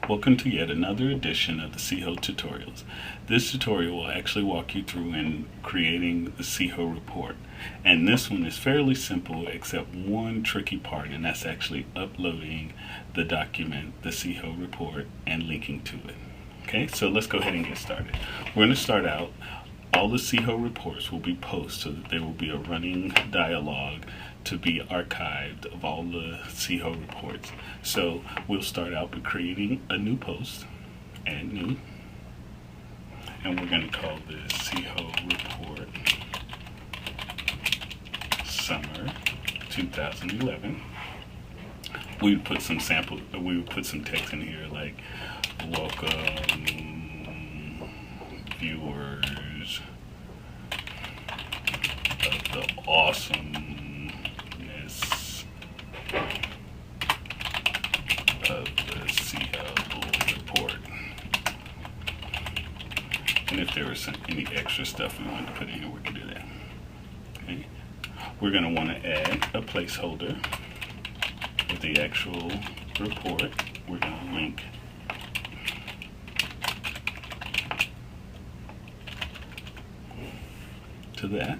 Welcome to yet another edition of the Seaho tutorials. This tutorial will actually walk you through in creating the Seaho report. And this one is fairly simple except one tricky part, and that's actually uploading the document, the Seaho report, and linking to it. Okay, so let's go ahead and get started. We're going to start out. All the Seaho reports will be posted so that there will be a running dialogue to be archived of all the Seaho reports. So we'll start out by creating a new post, add new, and we're going to call this Seaho report summer 2011. We would put some text in here like welcome viewers of the awesomeness of the Seaho report. And if there was any extra stuff we wanted to put in here, we could do that. Okay. We're going to want to add a placeholder with the actual report. We're going to link to that.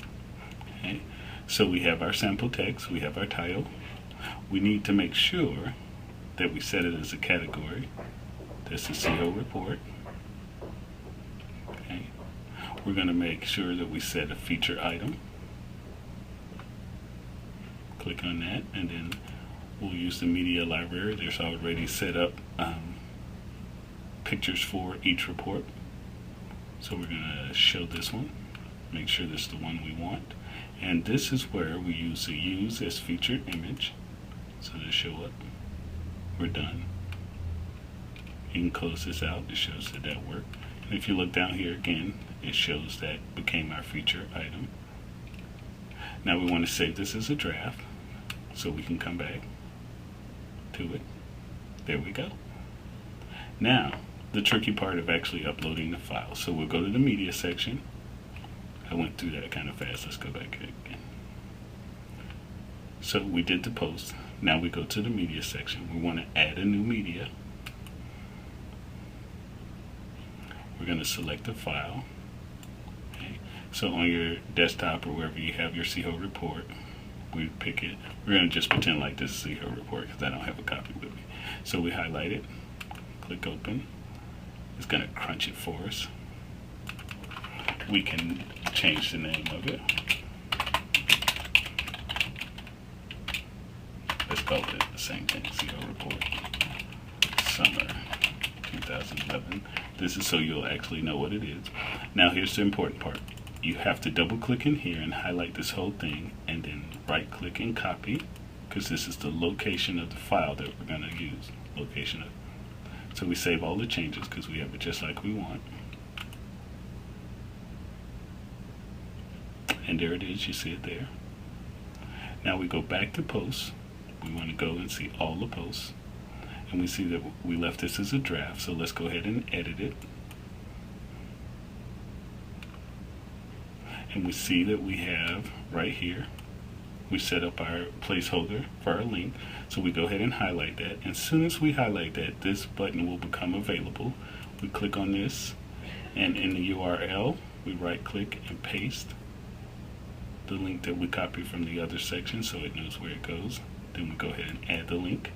Okay. So we have our sample text, we have our title. We need to make sure that we set it as a category. That's the Seaho report. Okay. We're going to make sure that we set a feature item. Click on that, and then we'll use the media library. There's already set up pictures for each report. So we're going to show this one. Make sure this is the one we want. And this is where we use the use as featured image. So to show up. We're done. You can close this out. It shows that worked. And if you look down here again, it shows that became our feature item. Now we want to save this as a draft so we can come back to it. There we go. Now, the tricky part of actually uploading the file. So we'll go to the media section. I went through that kind of fast. Let's go back again. So we did the post. Now we go to the media section. We want to add a new media. We're going to select a file. Okay. So on your desktop or wherever you have your Seaho report, we pick it. We're going to just pretend like this is Seaho report because I don't have a copy with me. So we highlight it, click open. It's going to crunch it for us. We can change the name of it. Let's call it the same thing, Seaho report summer 2011. This is so you'll actually know what it is. Now here's the important part. You have to double click in here and highlight this whole thing, and then right click and copy, because this is the location of the file that we're going to use. Location of. So we save all the changes because we have it just like we want. And there it is, you see it there. Now we go back to posts. We want to go and see all the posts. And we see that we left this as a draft, so let's go ahead and edit it. And we see that we have right here, we set up our placeholder for our link. So we go ahead and highlight that. And as soon as we highlight that, this button will become available. We click on this, and in the URL, we right click and paste the link that we copied from the other section so it knows where it goes. Then we go ahead and add the link,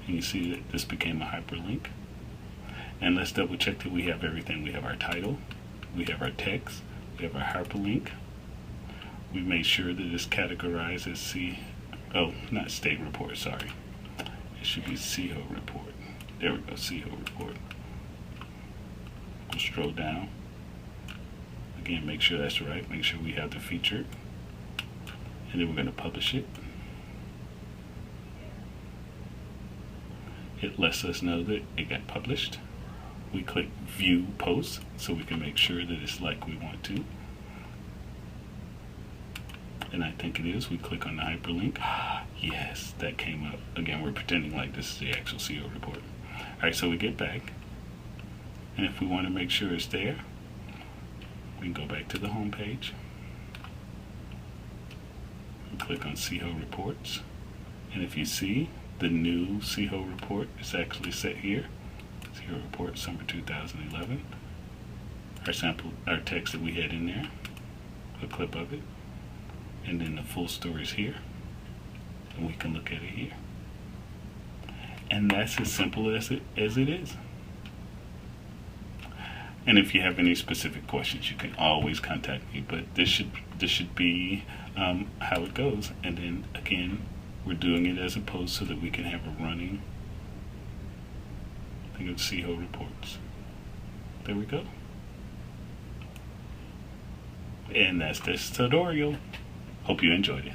and you see that this became a hyperlink. And let's double check that we have everything. We have our title, we have our text, we have our hyperlink. We made sure that it's categorized as not state report, sorry. It should be Seaho report. There we go, Seaho report. We'll scroll down. Again, make sure that's right. Make sure we have the featured. And then we're going to publish it. It lets us know that it got published. We click view post so we can make sure that it's like we want to. And I think it is. We click on the hyperlink. Yes, that came up. Again, we're pretending like this is the actual Seaho report. Alright, so we get back. And if we want to make sure it's there, we can go back to the home page. Click on Seaho reports, and if you see, the new Seaho report is actually set here. Seaho report summer 2011. Our text that we had in there, a clip of it, and then the full story's here, and we can look at it here. And that's as simple as it is. And if you have any specific questions, you can always contact me. But this should be how it goes. And then again, we're doing it as opposed so that we can have a running thing of Seaho reports. There we go. And that's this tutorial. Hope you enjoyed it.